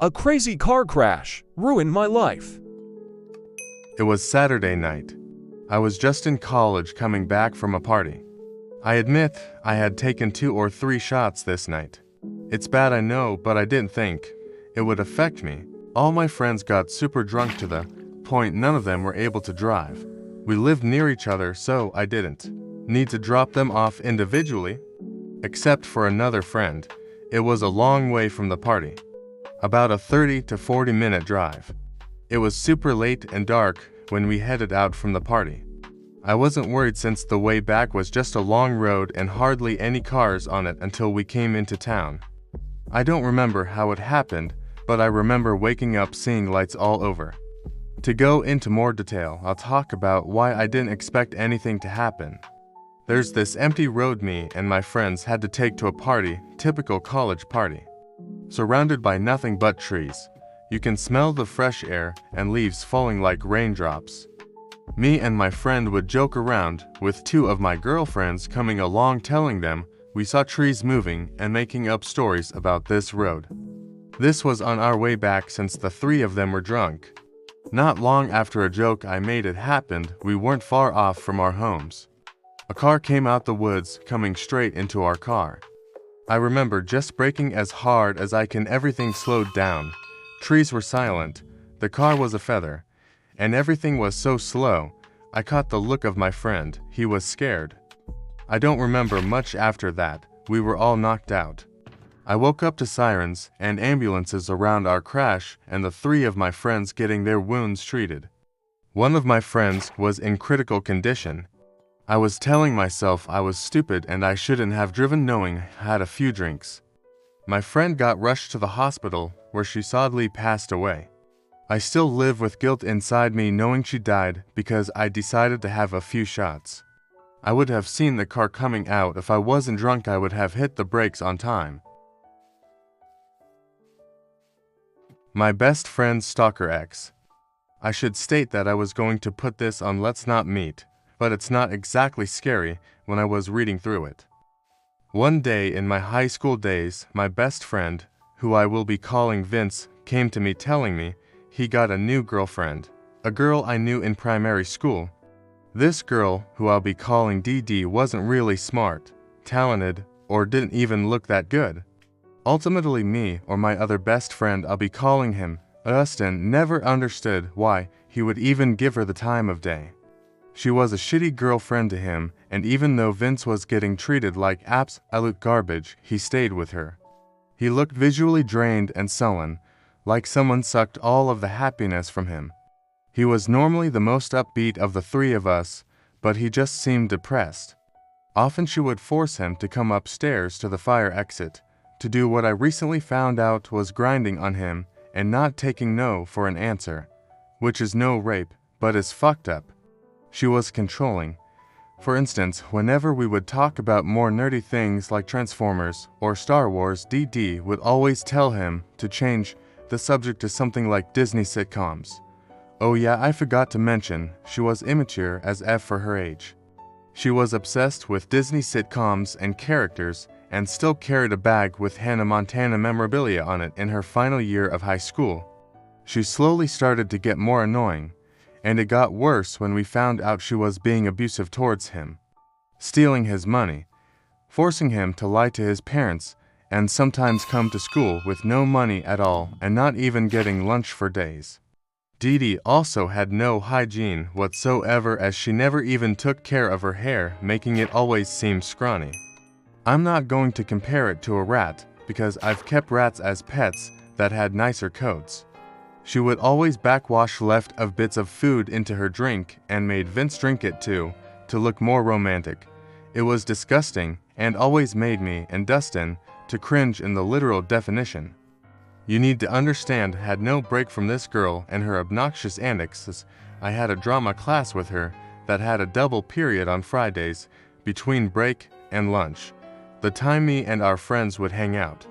A crazy car crash ruined my life. It was Saturday night. I was just in college coming back from a party. I admit I had taken 2 or 3 shots this night. It's bad, I know, but I didn't think it would affect me. All my friends got super drunk to the point none of them were able to drive. We lived near each other, so I didn't need to drop them off individually. Except for another friend. It was a long way from the party. About a 30 to 40 minute drive. It was super late and dark when we headed out from the party. I wasn't worried since the way back was just a long road and hardly any cars on it until we came into town. I don't remember how it happened, but I remember waking up seeing lights all over. To go into more detail, I'll talk about why I didn't expect anything to happen. There's this empty road me and my friends had to take to a party, typical college party. Surrounded by nothing but trees. You can smell the fresh air and leaves falling like raindrops. Me and my friend would joke around, with 2 of my girlfriends coming along telling them we saw trees moving and making up stories about this road. This was on our way back since the 3 of them were drunk. Not long after a joke I made it happened, we weren't far off from our homes. A car came out the woods, coming straight into our car. I remember just braking as hard as I can. Everything slowed down. Trees were silent, the car was a feather, and everything was so slow. I caught the look of my friend, he was scared. I don't remember much after that, we were all knocked out. I woke up to sirens and ambulances around our crash and the 3 of my friends getting their wounds treated. One of my friends was in critical condition. I was telling myself I was stupid and I shouldn't have driven knowing I had a few drinks. My friend got rushed to the hospital where she sadly passed away. I still live with guilt inside me knowing she died because I decided to have a few shots. I would have seen the car coming out. If I wasn't drunk, I would have hit the brakes on time. My best friend's stalker ex. I should state that I was going to put this on Let's Not Meet, but it's not exactly scary when I was reading through it. One day in my high school days, my best friend, who I will be calling Vince, came to me telling me he got a new girlfriend, a girl I knew in primary school. This girl, who I'll be calling DD, wasn't really smart, talented, or didn't even look that good. Ultimately, me or my other best friend, I'll be calling him Dustin, never understood why he would even give her the time of day. She was a shitty girlfriend to him, and even though Vince was getting treated like absolute garbage, he stayed with her. He looked visually drained and sullen, like someone sucked all of the happiness from him. He was normally the most upbeat of the 3 of us, but he just seemed depressed. Often she would force him to come upstairs to the fire exit, to do what I recently found out was grinding on him and not taking no for an answer, which is no rape, but is fucked up. She was controlling. For instance, whenever we would talk about more nerdy things like Transformers or Star Wars, DD would always tell him to change the subject to something like Disney sitcoms. Oh yeah, I forgot to mention, she was immature as F for her age. She was obsessed with Disney sitcoms and characters and still carried a bag with Hannah Montana memorabilia on it in her final year of high school. She slowly started to get more annoying, and it got worse when we found out she was being abusive towards him, stealing his money, forcing him to lie to his parents, and sometimes come to school with no money at all and not even getting lunch for days. Dee Dee also had no hygiene whatsoever, as she never even took care of her hair, making it always seem scrawny. I'm not going to compare it to a rat, because I've kept rats as pets that had nicer coats. She would always backwash left of bits of food into her drink and made Vince drink it too, to look more romantic. It was disgusting and always made me and Dustin to cringe in the literal definition. You need to understand, had no break from this girl and her obnoxious antics. I had a drama class with her that had a double period on Fridays between break and lunch, the time me and our friends would hang out.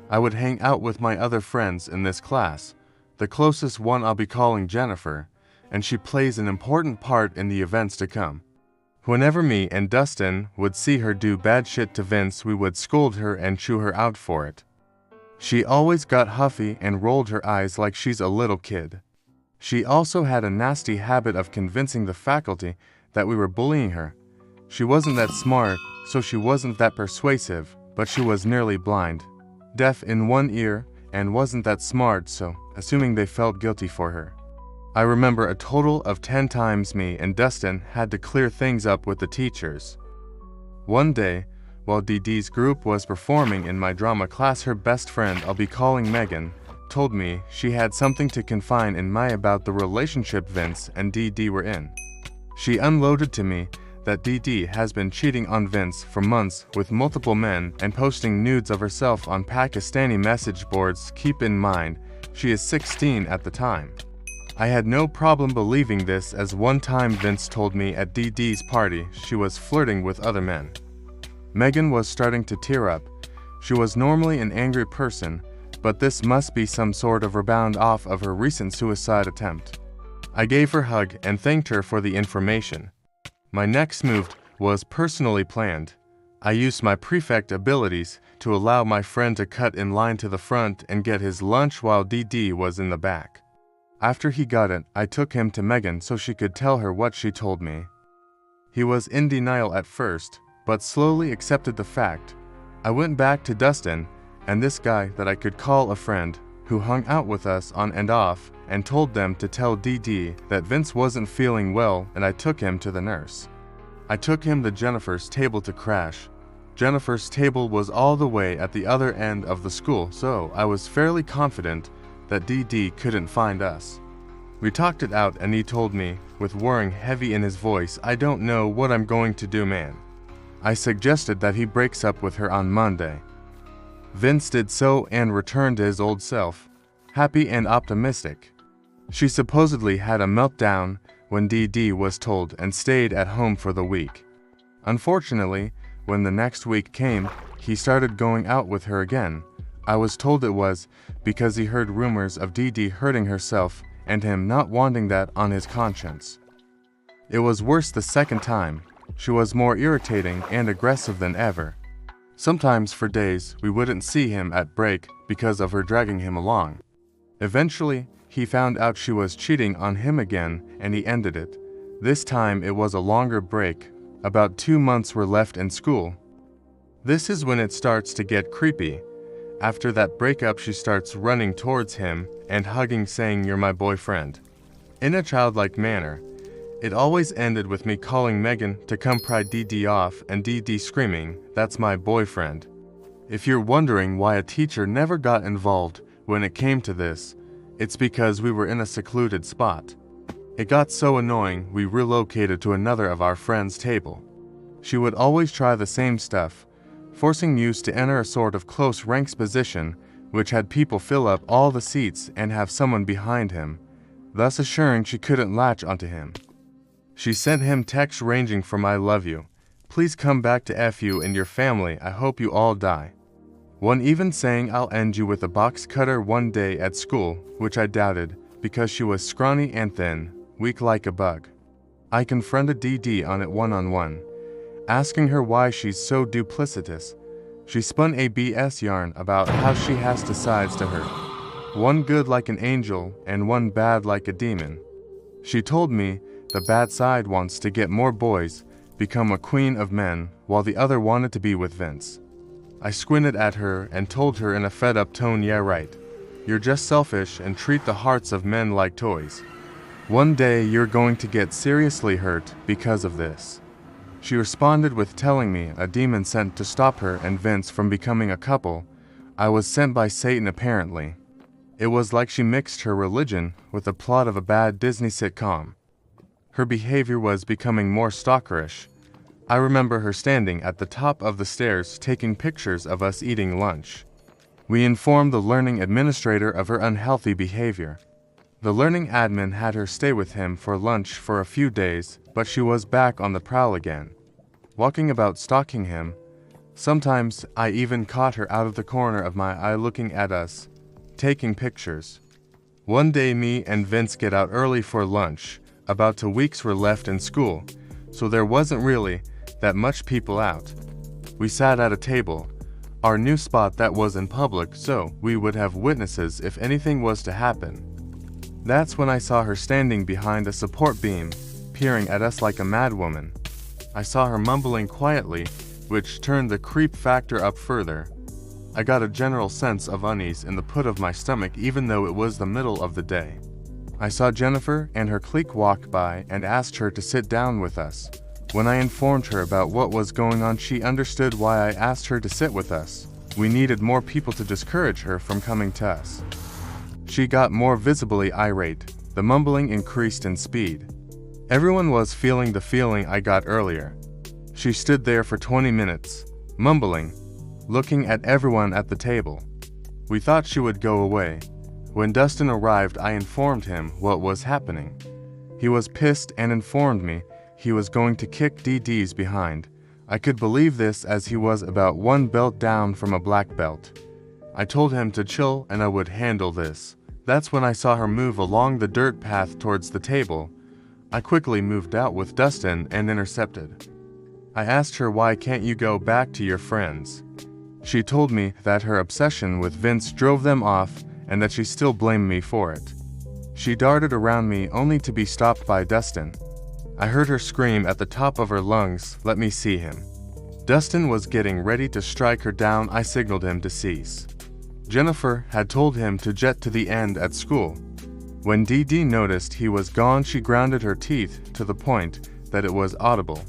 I would hang out with my other friends in this class. The closest one I'll be calling Jennifer, and she plays an important part in the events to come. Whenever me and Dustin would see her do bad shit to Vince, we would scold her and chew her out for it. She always got huffy and rolled her eyes like she's a little kid. She also had a nasty habit of convincing the faculty that we were bullying her. She wasn't that smart, so she wasn't that persuasive, but she was nearly blind, deaf in one ear, and wasn't that smart, so assuming they felt guilty for her. I remember a total of 10 times me and Dustin had to clear things up with the teachers. One day, while Dee Dee's group was performing in my drama class, her best friend, I'll be calling Megan, told me she had something to confide in me about the relationship Vince and Dee Dee were in. She unloaded to me that Dee Dee has been cheating on Vince for months with multiple men and posting nudes of herself on Pakistani message boards. Keep in mind, she is 16 at the time. I had no problem believing this, as one time Vince told me at Dee Dee's party she was flirting with other men. Megan was starting to tear up. She was normally an angry person, but this must be some sort of rebound off of her recent suicide attempt. I gave her a hug and thanked her for the information. My next move was personally planned. I used my prefect abilities to allow my friend to cut in line to the front and get his lunch while Dee Dee was in the back. After he got it, I took him to Megan so she could tell her what she told me. He was in denial at first, but slowly accepted the fact. I went back to Dustin and this guy that I could call a friend, who hung out with us on and off, and told them to tell Dee Dee that Vince wasn't feeling well, and I took him to the nurse. I took him to Jennifer's table to crash. Jennifer's table was all the way at the other end of the school, so I was fairly confident that Dee Dee couldn't find us. We talked it out and he told me, with worrying heavy in his voice, "I don't know what I'm going to do, man." I suggested that he breaks up with her on Monday. Vince did so and returned to his old self, happy and optimistic. She supposedly had a meltdown when Dee Dee was told and stayed at home for the week. Unfortunately, when the next week came, he started going out with her again. I was told it was because he heard rumors of Dee Dee hurting herself and him not wanting that on his conscience. It was worse the second time. She was more irritating and aggressive than ever. Sometimes for days we wouldn't see him at break because of her dragging him along. Eventually, he found out she was cheating on him again and he ended it. This time it was a longer break. About 2 months were left in school. This is when it starts to get creepy. After that breakup, she starts running towards him and hugging, saying, "You're my boyfriend," in a childlike manner. It always ended with me calling Megan to come pry Dee Dee off and Dee Dee screaming, "That's my boyfriend." If you're wondering why a teacher never got involved when it came to this, it's because we were in a secluded spot. It got so annoying we relocated to another of our friends' table. She would always try the same stuff, forcing Muse to enter a sort of close ranks position, which had people fill up all the seats and have someone behind him, thus assuring she couldn't latch onto him. She sent him texts ranging from "I love you," "Please come back to F you and your family, I hope you all die." One even saying, "I'll end you with a box cutter one day at school," which I doubted, because she was scrawny and thin, weak like a bug. I confronted Dee Dee on it one-on-one, asking her why she's so duplicitous. She spun a BS yarn about how she has two sides to her, one good like an angel and one bad like a demon. She told me the bad side wants to get more boys, become a queen of men, while the other wanted to be with Vince. I squinted at her and told her in a fed-up tone, "Yeah, right. You're just selfish and treat the hearts of men like toys. One day you're going to get seriously hurt because of this." She responded with telling me a demon sent to stop her and Vince from becoming a couple. I was sent by Satan apparently. It was like she mixed her religion with the plot of a bad Disney sitcom. Her behavior was becoming more stalkerish. I remember her standing at the top of the stairs taking pictures of us eating lunch. We informed the learning administrator of her unhealthy behavior. The learning admin had her stay with him for lunch for a few days, but she was back on the prowl again, walking about stalking him. Sometimes I even caught her out of the corner of my eye looking at us, taking pictures. One day me and Vince get out early for lunch. About 2 weeks were left in school, so there wasn't really that much people out. We sat at a table. our new spot that was in public, so we would have witnesses if anything was to happen. That's when I saw her standing behind a support beam, peering at us like a madwoman. I saw her mumbling quietly, which turned the creep factor up further. I got a general sense of unease in the pit of my stomach even though it was the middle of the day. I saw Jennifer and her clique walk by and asked her to sit down with us. When I informed her about what was going on, she understood why I asked her to sit with us. We needed more people to discourage her from coming to us. She got more visibly irate. The mumbling increased in speed. Everyone was feeling the feeling I got earlier. She stood there for 20 minutes, mumbling, looking at everyone at the table. We thought she would go away. When Dustin arrived, I informed him what was happening. He was pissed and informed me he was going to kick DD's behind. I could believe this as he was about one belt down from a black belt. I told him to chill and I would handle this. That's when I saw her move along the dirt path towards the table. I quickly moved out with Dustin and intercepted. I asked her, why can't you go back to your friends? She told me that her obsession with Vince drove them off and that she still blamed me for it. She darted around me only to be stopped by Dustin. I heard her scream at the top of her lungs, "Let me see him." Dustin was getting ready to strike her down. I signaled him to cease. Jennifer had told him to jet to the end at school. When DD noticed he was gone, she grounded her teeth to the point that it was audible.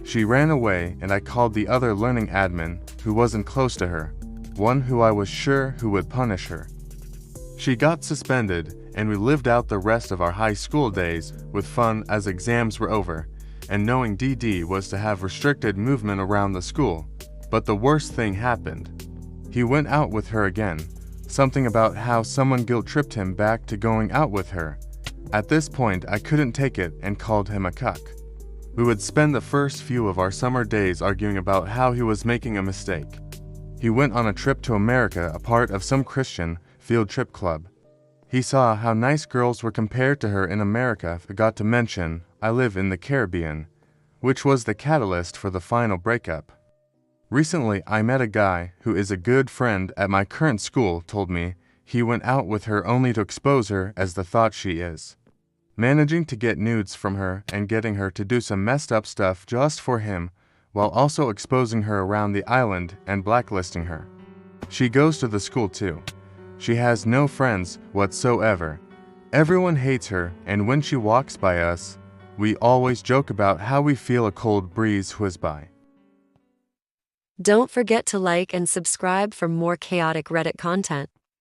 She ran away and I called the other learning admin who wasn't close to her, one who I was sure who would punish her. She got suspended and we lived out the rest of our high school days with fun as exams were over, and knowing DD was to have restricted movement around the school. But the worst thing happened. He went out with her again, something about how someone guilt-tripped him back to going out with her. At this point, I couldn't take it and called him a cuck. We would spend the first few of our summer days arguing about how he was making a mistake. He went on a trip to America, a part of some Christian field trip club. He saw how nice girls were compared to her in America, forgot to mention, I live in the Caribbean, which was the catalyst for the final breakup. Recently, I met a guy who is a good friend at my current school told me he went out with her only to expose her as the thought she is. Managing to get nudes from her and getting her to do some messed up stuff just for him, while also exposing her around the island and blacklisting her. She goes to the school too. She has no friends whatsoever. Everyone hates her, and when she walks by us, we always joke about how we feel a cold breeze whiz by. Don't forget to like and subscribe for more chaotic Reddit content.